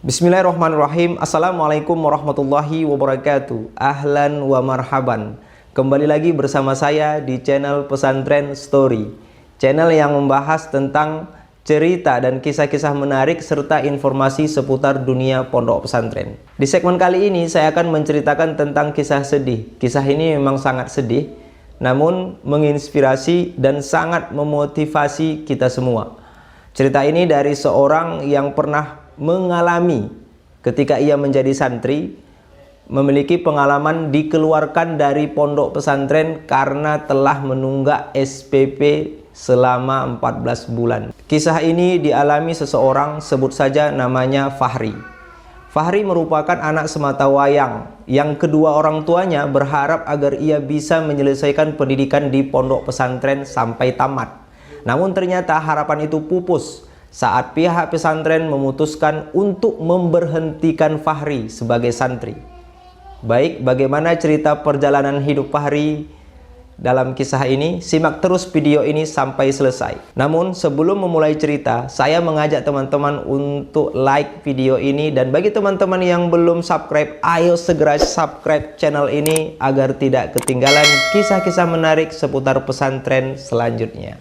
Bismillahirrahmanirrahim. Assalamualaikum warahmatullahi wabarakatuh. Ahlan wa marhaban. Kembali lagi bersama saya di channel Pesantren Story, channel yang membahas tentang cerita dan kisah-kisah menarik serta informasi seputar dunia pondok pesantren. Di segmen kali ini saya akan menceritakan tentang kisah sedih. Kisah ini memang sangat sedih, namun menginspirasi dan sangat memotivasi kita semua. Cerita ini dari seorang yang pernah mengalami ketika ia menjadi santri, memiliki pengalaman dikeluarkan dari pondok pesantren karena telah menunggak SPP selama 14 bulan. Kisah ini dialami seseorang, sebut saja namanya Fahri. Fahri merupakan anak sematawayang yang kedua orang tuanya berharap agar ia bisa menyelesaikan pendidikan di pondok pesantren sampai tamat. Namun ternyata harapan itu pupus saat pihak pesantren memutuskan untuk memberhentikan Fahri sebagai santri. Baik, bagaimana cerita perjalanan hidup Fahri dalam kisah ini? Simak terus video ini sampai selesai. Namun sebelum memulai cerita, saya mengajak teman-teman untuk like video ini, dan bagi teman-teman yang belum subscribe, ayo segera subscribe channel ini agar tidak ketinggalan kisah-kisah menarik seputar pesantren selanjutnya.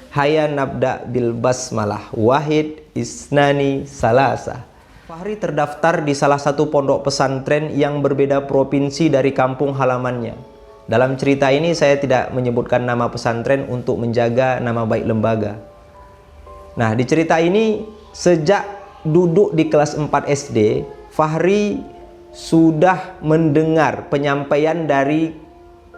Hayya nabda bil basmalah, wahid isnani salasa. Fahri terdaftar di salah satu pondok pesantren yang berbeda provinsi dari kampung halamannya. Dalam cerita ini saya tidak menyebutkan nama pesantren untuk menjaga nama baik lembaga. Nah, di cerita ini sejak duduk di kelas 4 SD, Fahri sudah mendengar penyampaian dari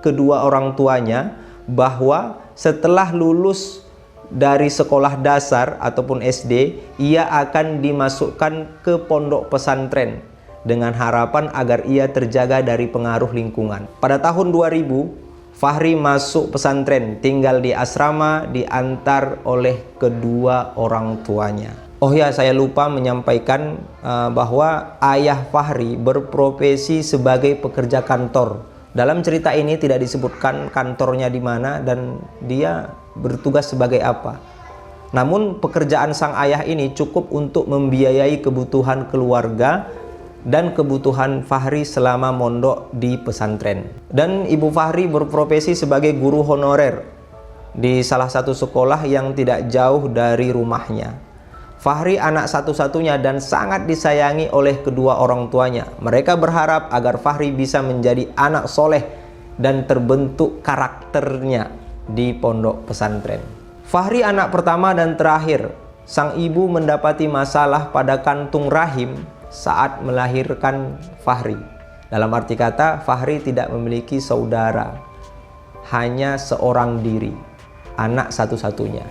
kedua orang tuanya bahwa setelah lulus dari sekolah dasar ataupun SD, ia akan dimasukkan ke pondok pesantren dengan harapan agar ia terjaga dari pengaruh lingkungan. Pada tahun 2000, Fahri masuk pesantren, tinggal di asrama, diantar oleh kedua orang tuanya. Oh ya, saya lupa menyampaikan bahwa ayah Fahri berprofesi sebagai pekerja kantor. Dalam cerita ini tidak disebutkan kantornya di mana dan dia bertugas sebagai apa. Namun pekerjaan sang ayah ini cukup untuk membiayai kebutuhan keluarga dan kebutuhan Fahri selama mondok di pesantren. Dan ibu Fahri berprofesi sebagai guru honorer di salah satu sekolah yang tidak jauh dari rumahnya. Fahri anak satu-satunya dan sangat disayangi oleh kedua orang tuanya. Mereka berharap agar Fahri bisa menjadi anak soleh dan terbentuk karakternya di pondok pesantren. Fahri anak pertama dan terakhir. Sang ibu mendapati masalah pada kantung rahim saat melahirkan Fahri. Dalam arti kata, Fahri tidak memiliki saudara, hanya seorang diri, anak satu-satunya.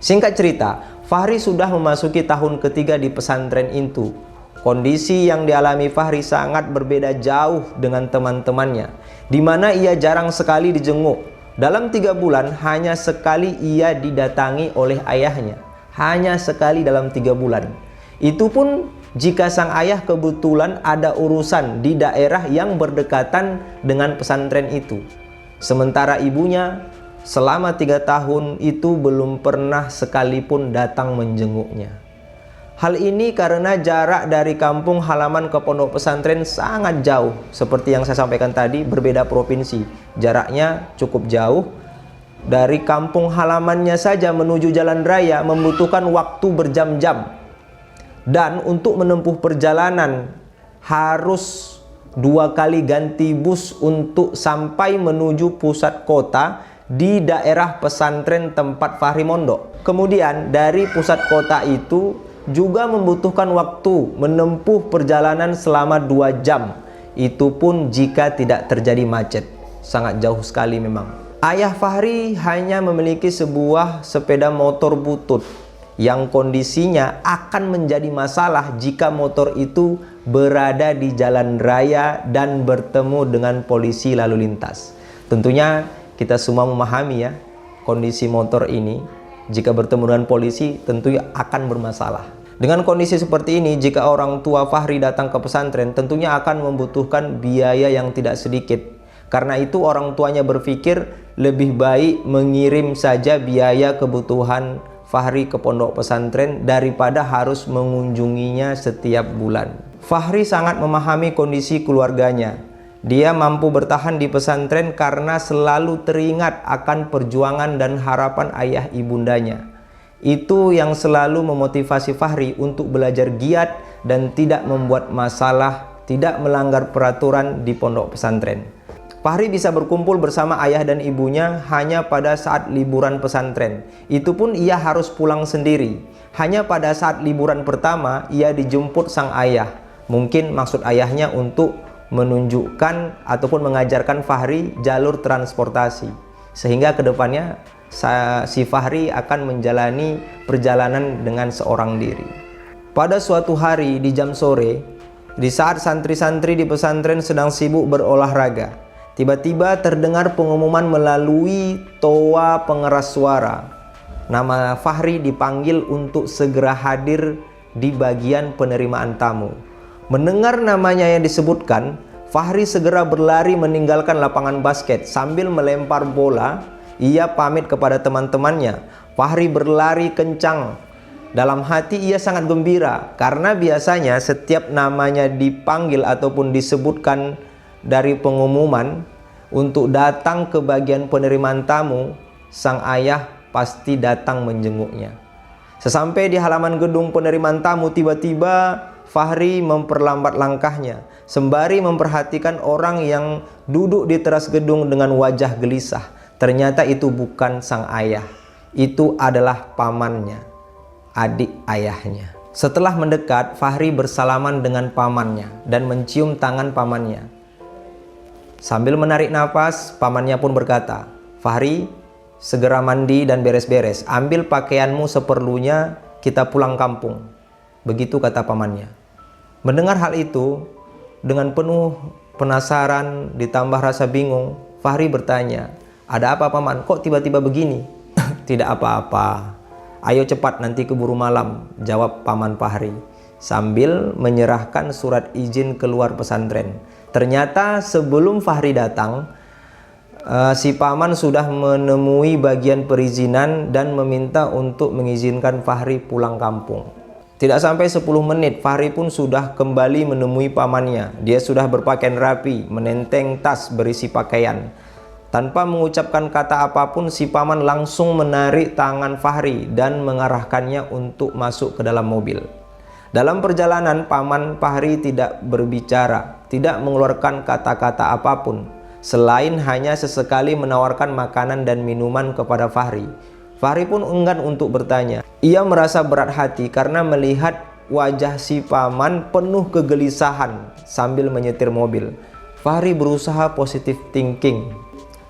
Singkat cerita, Fahri sudah memasuki tahun ketiga di pesantren itu. Kondisi yang dialami Fahri sangat berbeda jauh dengan teman-temannya, di mana ia jarang sekali dijenguk. Dalam 3 bulan hanya sekali ia didatangi oleh ayahnya. Hanya sekali dalam 3 bulan. Itu pun jika sang ayah kebetulan ada urusan di daerah yang berdekatan dengan pesantren itu. Sementara ibunya selama 3 tahun itu belum pernah sekalipun datang menjenguknya. Hal ini karena jarak dari kampung halaman ke pondok pesantren sangat jauh. Seperti yang saya sampaikan tadi, berbeda provinsi. Jaraknya cukup jauh. Dari kampung halamannya saja menuju jalan raya membutuhkan waktu berjam-jam. Dan untuk menempuh perjalanan harus 2 kali ganti bus untuk sampai menuju pusat kota di daerah pesantren tempat Fahri mondok. Kemudian dari pusat kota itu juga membutuhkan waktu menempuh perjalanan selama 2 jam. Itu pun jika tidak terjadi macet. Sangat jauh sekali memang. Ayah Fahri hanya memiliki sebuah sepeda motor butut yang kondisinya akan menjadi masalah jika motor itu berada di jalan raya dan bertemu dengan polisi lalu lintas. Tentunya kita semua memahami ya, kondisi motor ini jika bertemu dengan polisi tentu akan bermasalah. Dengan kondisi seperti ini, jika orang tua Fahri datang ke pesantren tentunya akan membutuhkan biaya yang tidak sedikit. Karena itu orang tuanya berpikir lebih baik mengirim saja biaya kebutuhan Fahri ke pondok pesantren daripada harus mengunjunginya setiap bulan. Fahri sangat memahami kondisi keluarganya. Dia mampu bertahan di pesantren karena selalu teringat akan perjuangan dan harapan ayah ibundanya. Itu yang selalu memotivasi Fahri untuk belajar giat dan tidak membuat masalah, tidak melanggar peraturan di pondok pesantren. Fahri bisa berkumpul bersama ayah dan ibunya hanya pada saat liburan pesantren. Itu pun ia harus pulang sendiri. Hanya pada saat liburan pertama ia dijemput sang ayah. Mungkin maksud ayahnya untuk menunjukkan ataupun mengajarkan Fahri jalur transportasi, sehingga kedepannya si Fahri akan menjalani perjalanan dengan seorang diri. Pada suatu hari di jam sore, di saat santri-santri di pesantren sedang sibuk berolahraga, tiba-tiba terdengar pengumuman melalui toa pengeras suara. Nama Fahri dipanggil untuk segera hadir di bagian penerimaan tamu. Mendengar namanya yang disebutkan, Fahri segera berlari meninggalkan lapangan basket sambil melempar bola. Ia pamit kepada teman-temannya. Fahri berlari kencang. Dalam hati ia sangat gembira karena biasanya setiap namanya dipanggil ataupun disebutkan dari pengumuman untuk datang ke bagian penerimaan tamu, sang ayah pasti datang menjenguknya. Sesampai di halaman gedung penerimaan tamu, tiba-tiba Fahri memperlambat langkahnya sembari memperhatikan orang yang duduk di teras gedung dengan wajah gelisah. Ternyata itu bukan sang ayah, itu adalah pamannya, adik ayahnya. Setelah mendekat, Fahri bersalaman dengan pamannya dan mencium tangan pamannya. Sambil menarik nafas, pamannya pun berkata, "Fahri, segera mandi dan beres-beres. Ambil pakaianmu seperlunya, kita pulang kampung." Begitu kata pamannya. Mendengar hal itu, dengan penuh penasaran ditambah rasa bingung, Fahri bertanya, "Ada apa paman? Kok tiba-tiba begini?" "Tidak apa-apa. Ayo cepat, nanti keburu malam," jawab paman Fahri sambil menyerahkan surat izin keluar pesantren. Ternyata sebelum Fahri datang, si paman sudah menemui bagian perizinan dan meminta untuk mengizinkan Fahri pulang kampung. Tidak sampai 10 menit, Fahri pun sudah kembali menemui pamannya. Dia sudah berpakaian rapi, menenteng tas berisi pakaian. Tanpa mengucapkan kata apapun, si paman langsung menarik tangan Fahri dan mengarahkannya untuk masuk ke dalam mobil. Dalam perjalanan, paman Fahri tidak berbicara, tidak mengeluarkan kata-kata apapun, selain hanya sesekali menawarkan makanan dan minuman kepada Fahri. Fahri pun enggan untuk bertanya. Ia merasa berat hati karena melihat wajah si paman penuh kegelisahan sambil menyetir mobil. Fahri berusaha positive thinking.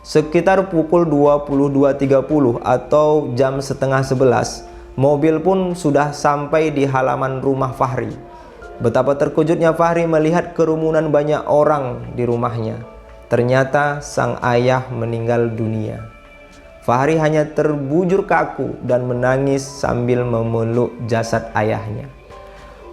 Sekitar pukul 22.30 atau jam setengah 11, mobil pun sudah sampai di halaman rumah Fahri. Betapa terkejutnya Fahri melihat kerumunan banyak orang di rumahnya. Ternyata sang ayah meninggal dunia. Fahri hanya terbujur kaku dan menangis sambil memeluk jasad ayahnya.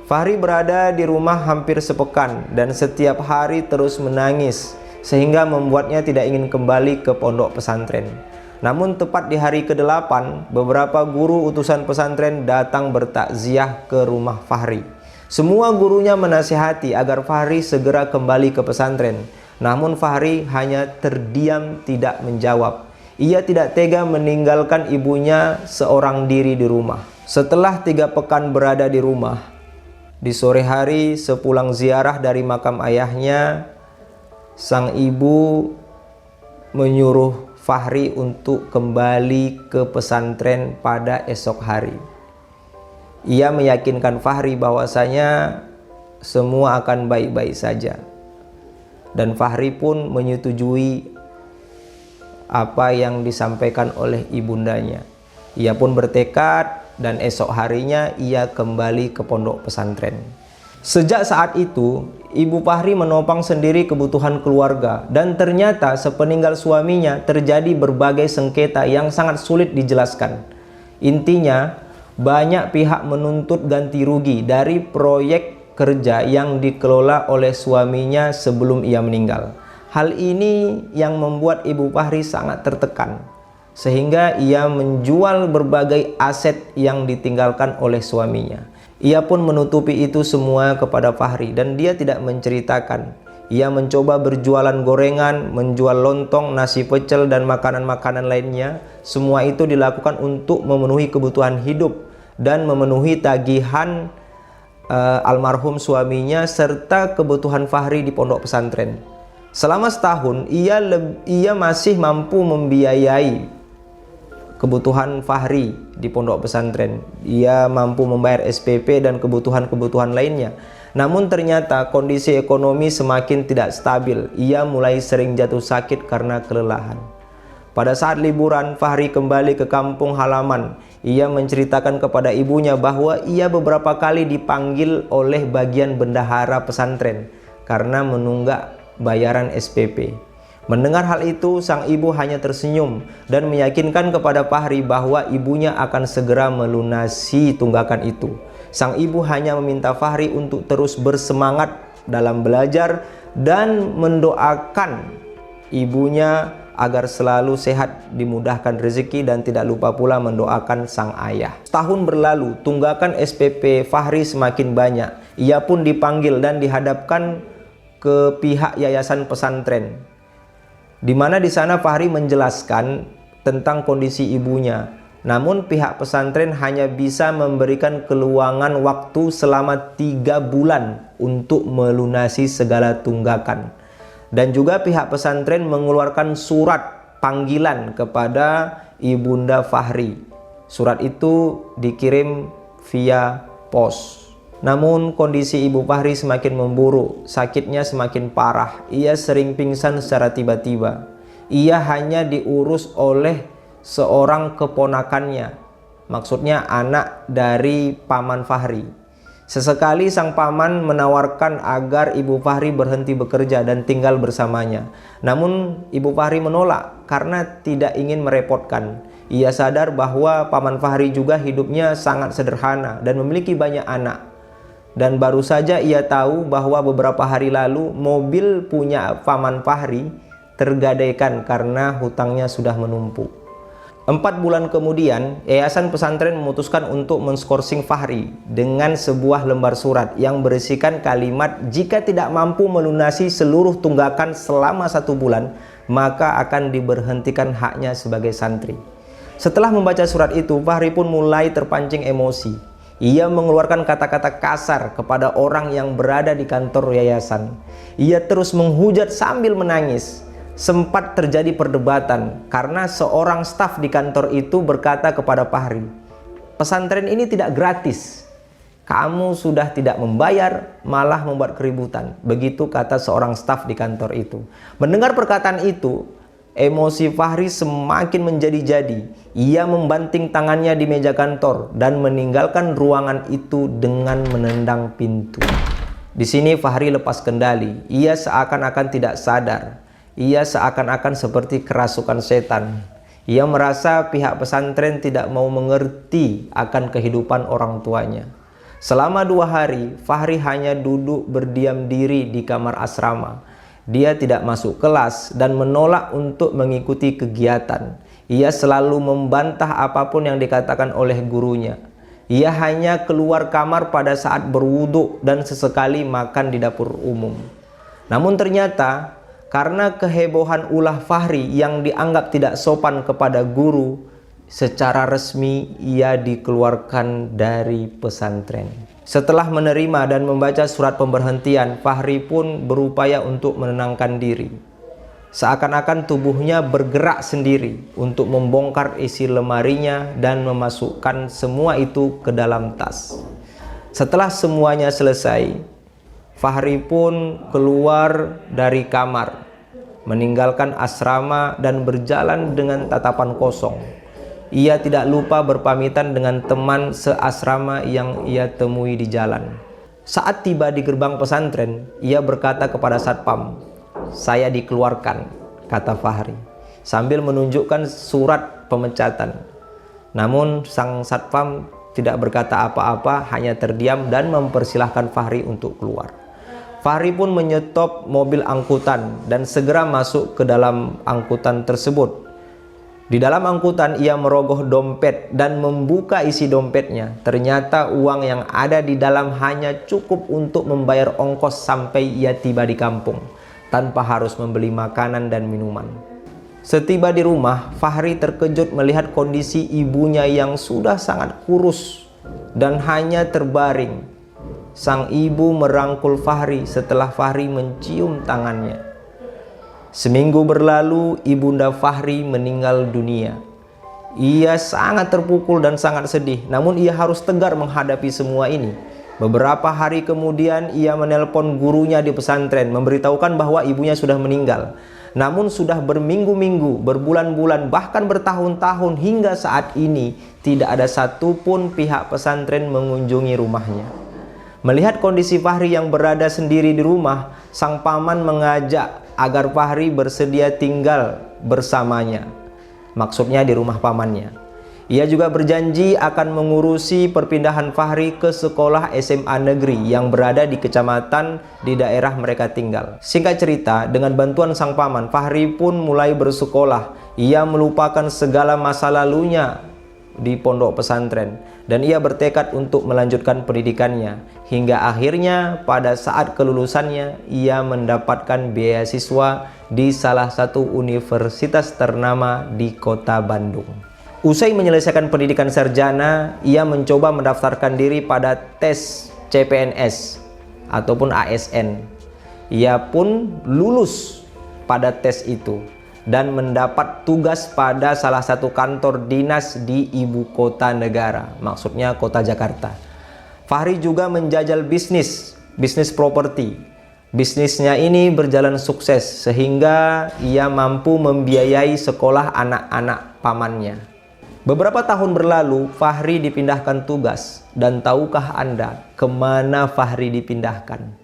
Fahri berada di rumah hampir sepekan dan setiap hari terus menangis sehingga membuatnya tidak ingin kembali ke pondok pesantren. Namun tepat di hari ke-8, beberapa guru utusan pesantren datang bertakziah ke rumah Fahri. Semua gurunya menasihati agar Fahri segera kembali ke pesantren. Namun Fahri hanya terdiam tidak menjawab. Ia tidak tega meninggalkan ibunya seorang diri di rumah. Setelah 3 pekan berada di rumah, di sore hari sepulang ziarah dari makam ayahnya, sang ibu menyuruh Fahri untuk kembali ke pesantren pada esok hari. Ia meyakinkan Fahri bahwasanya semua akan baik-baik saja. Dan Fahri pun menyetujui apa yang disampaikan oleh ibundanya. Ia pun bertekad dan esok harinya ia kembali ke pondok pesantren. Sejak saat itu, ibu Fahri menopang sendiri kebutuhan keluarga dan ternyata sepeninggal suaminya terjadi berbagai sengketa yang sangat sulit dijelaskan. Intinya, banyak pihak menuntut ganti rugi dari proyek kerja yang dikelola oleh suaminya sebelum ia meninggal. Hal ini yang membuat ibu Fahri sangat tertekan. sehingga ia menjual berbagai aset yang ditinggalkan oleh suaminya. Ia pun menutupi itu semua kepada Fahri dan dia tidak menceritakan. Ia mencoba berjualan gorengan, menjual lontong, nasi pecel, dan makanan-makanan lainnya. Semua itu dilakukan untuk memenuhi kebutuhan hidup dan memenuhi tagihan almarhum suaminya serta kebutuhan Fahri di pondok pesantren. Selama setahun ia masih mampu membiayai kebutuhan Fahri di pondok pesantren. Ia mampu membayar SPP dan kebutuhan-kebutuhan lainnya. Namun ternyata kondisi ekonomi semakin tidak stabil. Ia mulai sering jatuh sakit karena kelelahan. Pada saat liburan, Fahri kembali ke kampung halaman. Ia menceritakan kepada ibunya bahwa ia beberapa kali dipanggil oleh bagian bendahara pesantren karena menunggak bayaran SPP. Mendengar hal itu, sang ibu hanya tersenyum dan meyakinkan kepada Fahri bahwa ibunya akan segera melunasi tunggakan itu. Sang ibu hanya meminta Fahri untuk terus bersemangat dalam belajar dan mendoakan ibunya agar selalu sehat, dimudahkan rezeki, dan tidak lupa pula mendoakan sang ayah. Setahun berlalu, tunggakan SPP Fahri semakin banyak. Ia pun dipanggil dan dihadapkan ke pihak yayasan pesantren, di mana di sana Fahri menjelaskan tentang kondisi ibunya. Namun pihak pesantren hanya bisa memberikan keluangan waktu selama 3 bulan untuk melunasi segala tunggakan. Dan juga pihak pesantren mengeluarkan surat panggilan kepada ibunda Fahri. Surat itu dikirim via pos. Namun kondisi ibu Fahri semakin memburuk, sakitnya semakin parah. Ia sering pingsan secara tiba-tiba. Ia hanya diurus oleh seorang keponakannya, maksudnya anak dari paman Fahri. Sesekali sang paman menawarkan agar ibu Fahri berhenti bekerja dan tinggal bersamanya. Namun ibu Fahri menolak karena tidak ingin merepotkan. Ia sadar bahwa paman Fahri juga hidupnya sangat sederhana dan memiliki banyak anak. Dan baru saja ia tahu bahwa beberapa hari lalu mobil punya paman Fahri tergadaikan karena hutangnya sudah menumpuk. 4 bulan kemudian, yayasan pesantren memutuskan untuk menskorsing Fahri dengan sebuah lembar surat yang berisikan kalimat jika tidak mampu melunasi seluruh tunggakan selama 1 bulan, maka akan diberhentikan haknya sebagai santri. Setelah membaca surat itu, Fahri pun mulai terpancing emosi. Ia mengeluarkan kata-kata kasar kepada orang yang berada di kantor yayasan. Ia terus menghujat sambil menangis. Sempat terjadi perdebatan karena seorang staf di kantor itu berkata kepada Fahri, "Pesantren ini tidak gratis. Kamu sudah tidak membayar, malah membuat keributan." Begitu kata seorang staf di kantor itu. Mendengar perkataan itu, emosi Fahri semakin menjadi-jadi. Ia membanting tangannya di meja kantor dan meninggalkan ruangan itu dengan menendang pintu. Di sini Fahri lepas kendali. Ia seakan-akan tidak sadar. Ia seakan-akan seperti kerasukan setan. Ia merasa pihak pesantren tidak mau mengerti akan kehidupan orang tuanya. Selama 2 hari, Fahri hanya duduk berdiam diri di kamar asrama. Dia tidak masuk kelas dan menolak untuk mengikuti kegiatan. Ia selalu membantah apapun yang dikatakan oleh gurunya. Ia hanya keluar kamar pada saat berwudu dan sesekali makan di dapur umum. Namun ternyata karena kehebohan ulah Fahri yang dianggap tidak sopan kepada guru, secara resmi ia dikeluarkan dari pesantren. Setelah menerima dan membaca surat pemberhentian, Fahri pun berupaya untuk menenangkan diri. Seakan-akan tubuhnya bergerak sendiri untuk membongkar isi lemarinya dan memasukkan semua itu ke dalam tas. Setelah semuanya selesai, Fahri pun keluar dari kamar, meninggalkan asrama dan berjalan dengan tatapan kosong. Ia tidak lupa berpamitan dengan teman seasrama yang ia temui di jalan. Saat tiba di gerbang pesantren, ia berkata kepada satpam, "Saya dikeluarkan," kata Fahri, sambil menunjukkan surat pemecatan. Namun sang satpam tidak berkata apa-apa, hanya terdiam dan mempersilahkan Fahri untuk keluar. Fahri pun menyetop mobil angkutan dan segera masuk ke dalam angkutan tersebut. Di dalam angkutan ia merogoh dompet dan membuka isi dompetnya. Ternyata uang yang ada di dalam hanya cukup untuk membayar ongkos sampai ia tiba di kampung, tanpa harus membeli makanan dan minuman. Setiba di rumah, Fahri terkejut melihat kondisi ibunya yang sudah sangat kurus dan hanya terbaring. Sang ibu merangkul Fahri setelah Fahri mencium tangannya. Seminggu berlalu, ibunda Fahri meninggal dunia. Ia sangat terpukul dan sangat sedih, namun ia harus tegar menghadapi semua ini. Beberapa hari kemudian, ia menelpon gurunya di pesantren, memberitahukan bahwa ibunya sudah meninggal. Namun sudah berminggu-minggu, berbulan-bulan, bahkan bertahun-tahun hingga saat ini, tidak ada satupun pihak pesantren mengunjungi rumahnya. Melihat kondisi Fahri yang berada sendiri di rumah, sang paman mengajak agar Fahri bersedia tinggal bersamanya. Maksudnya di rumah pamannya. Ia juga berjanji akan mengurusi perpindahan Fahri ke sekolah SMA negeri yang berada di kecamatan di daerah mereka tinggal. Singkat cerita, dengan bantuan sang paman, Fahri pun mulai bersekolah. Ia melupakan segala masa lalunya di pondok pesantren dan ia bertekad untuk melanjutkan pendidikannya hingga akhirnya pada saat kelulusannya ia mendapatkan beasiswa di salah satu universitas ternama di kota Bandung. Usai menyelesaikan pendidikan sarjana, ia mencoba mendaftarkan diri pada tes CPNS ataupun ASN. Ia pun lulus pada tes itu dan mendapat tugas pada salah satu kantor dinas di ibu kota negara, maksudnya kota Jakarta. Fahri juga menjajal bisnis properti. Bisnisnya ini berjalan sukses sehingga ia mampu membiayai sekolah anak-anak pamannya. Beberapa tahun berlalu, Fahri dipindahkan tugas. Dan tahukah Anda kemana Fahri dipindahkan?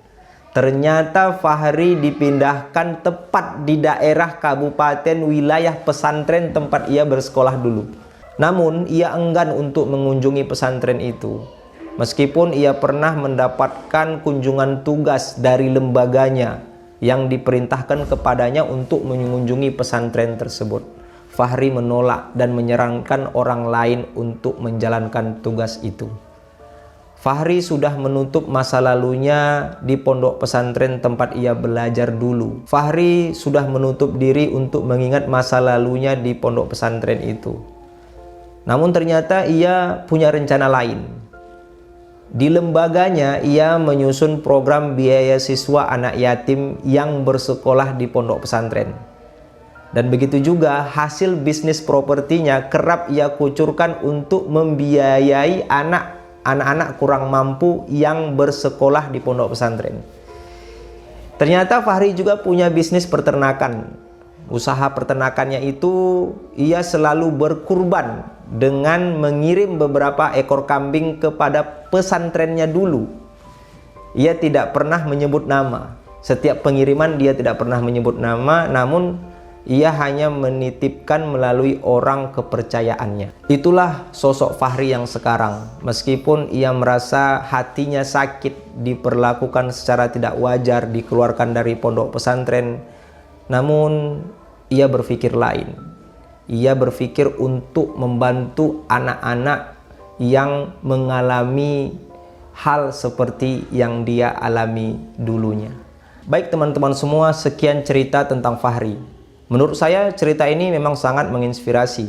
Ternyata Fahri dipindahkan tepat di daerah kabupaten wilayah pesantren tempat ia bersekolah dulu. Namun ia enggan untuk mengunjungi pesantren itu. Meskipun ia pernah mendapatkan kunjungan tugas dari lembaganya yang diperintahkan kepadanya untuk mengunjungi pesantren tersebut. Fahri menolak dan menyarankan orang lain untuk menjalankan tugas itu. Fahri sudah menutup masa lalunya di pondok pesantren tempat ia belajar dulu. Fahri sudah menutup diri untuk mengingat masa lalunya di pondok pesantren itu. Namun ternyata ia punya rencana lain. Di lembaganya ia menyusun program biaya siswa anak yatim yang bersekolah di pondok pesantren. Dan begitu juga hasil bisnis propertinya kerap ia kucurkan untuk membiayai anak-anak kurang mampu yang bersekolah di pondok pesantren. Ternyata Fahri juga punya bisnis peternakan. Usaha peternakannya itu ia selalu berkurban dengan mengirim beberapa ekor kambing kepada pesantrennya dulu. Ia tidak pernah menyebut nama. Setiap pengiriman dia tidak pernah menyebut nama, namun ia hanya menitipkan melalui orang kepercayaannya. Itulah sosok Fahri yang sekarang. Meskipun ia merasa hatinya sakit, diperlakukan secara tidak wajar, dikeluarkan dari pondok pesantren, namun ia berpikir lain. Ia berpikir untuk membantu anak-anak yang mengalami hal seperti yang dia alami dulunya. Baik teman-teman semua, sekian cerita tentang Fahri. Menurut saya cerita ini memang sangat menginspirasi.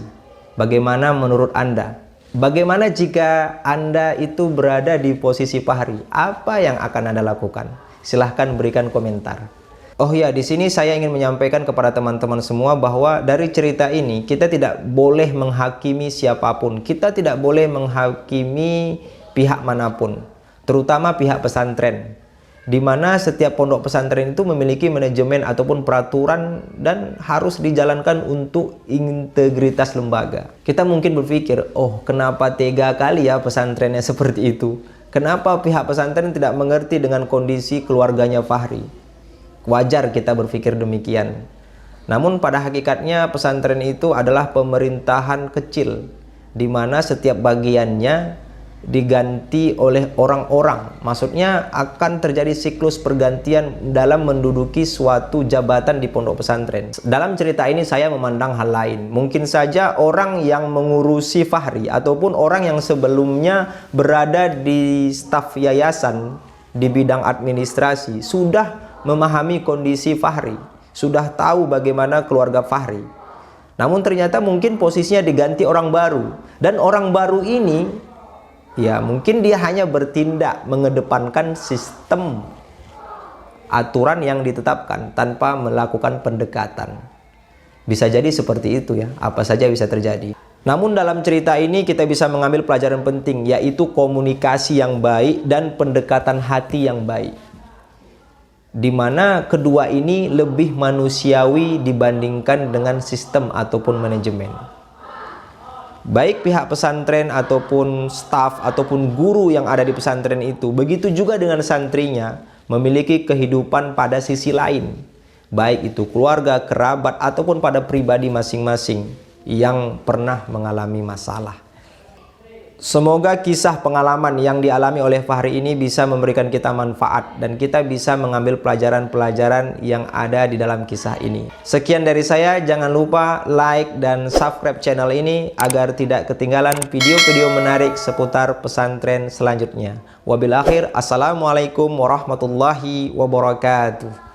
Bagaimana menurut Anda? Bagaimana jika Anda itu berada di posisi Fahri? Apa yang akan Anda lakukan? Silahkan berikan komentar. Oh ya, di sini saya ingin menyampaikan kepada teman-teman semua bahwa dari cerita ini kita tidak boleh menghakimi siapapun. Kita tidak boleh menghakimi pihak manapun, terutama pihak pesantren. Di mana setiap pondok pesantren itu memiliki manajemen ataupun peraturan dan harus dijalankan untuk integritas lembaga. Kita mungkin berpikir, oh kenapa tega kali ya pesantrennya seperti itu? Kenapa pihak pesantren tidak mengerti dengan kondisi keluarganya Fahri? Wajar kita berpikir demikian. Namun pada hakikatnya pesantren itu adalah pemerintahan kecil, di mana setiap bagiannya diganti oleh orang-orang. Maksudnya akan terjadi siklus pergantian dalam menduduki suatu jabatan di pondok pesantren. Dalam cerita ini saya memandang hal lain. Mungkin saja orang yang mengurusi Fahri ataupun orang yang sebelumnya berada di staf yayasan di bidang administrasi sudah memahami kondisi Fahri, sudah tahu bagaimana keluarga Fahri. Namun ternyata mungkin posisinya diganti orang baru, dan orang baru ini ya mungkin dia hanya bertindak mengedepankan sistem aturan yang ditetapkan tanpa melakukan pendekatan. Bisa jadi seperti itu ya, apa saja bisa terjadi. Namun dalam cerita ini kita bisa mengambil pelajaran penting, yaitu komunikasi yang baik dan pendekatan hati yang baik, di mana kedua ini lebih manusiawi dibandingkan dengan sistem ataupun manajemen. Baik pihak pesantren ataupun staf ataupun guru yang ada di pesantren itu, begitu juga dengan santrinya, memiliki kehidupan pada sisi lain, baik itu keluarga, kerabat, ataupun pada pribadi masing-masing yang pernah mengalami masalah. Semoga kisah pengalaman yang dialami oleh Fahri ini bisa memberikan kita manfaat dan kita bisa mengambil pelajaran-pelajaran yang ada di dalam kisah ini. Sekian dari saya, jangan lupa like dan subscribe channel ini agar tidak ketinggalan video-video menarik seputar pesantren selanjutnya. Wabil akhir, assalamualaikum warahmatullahi wabarakatuh.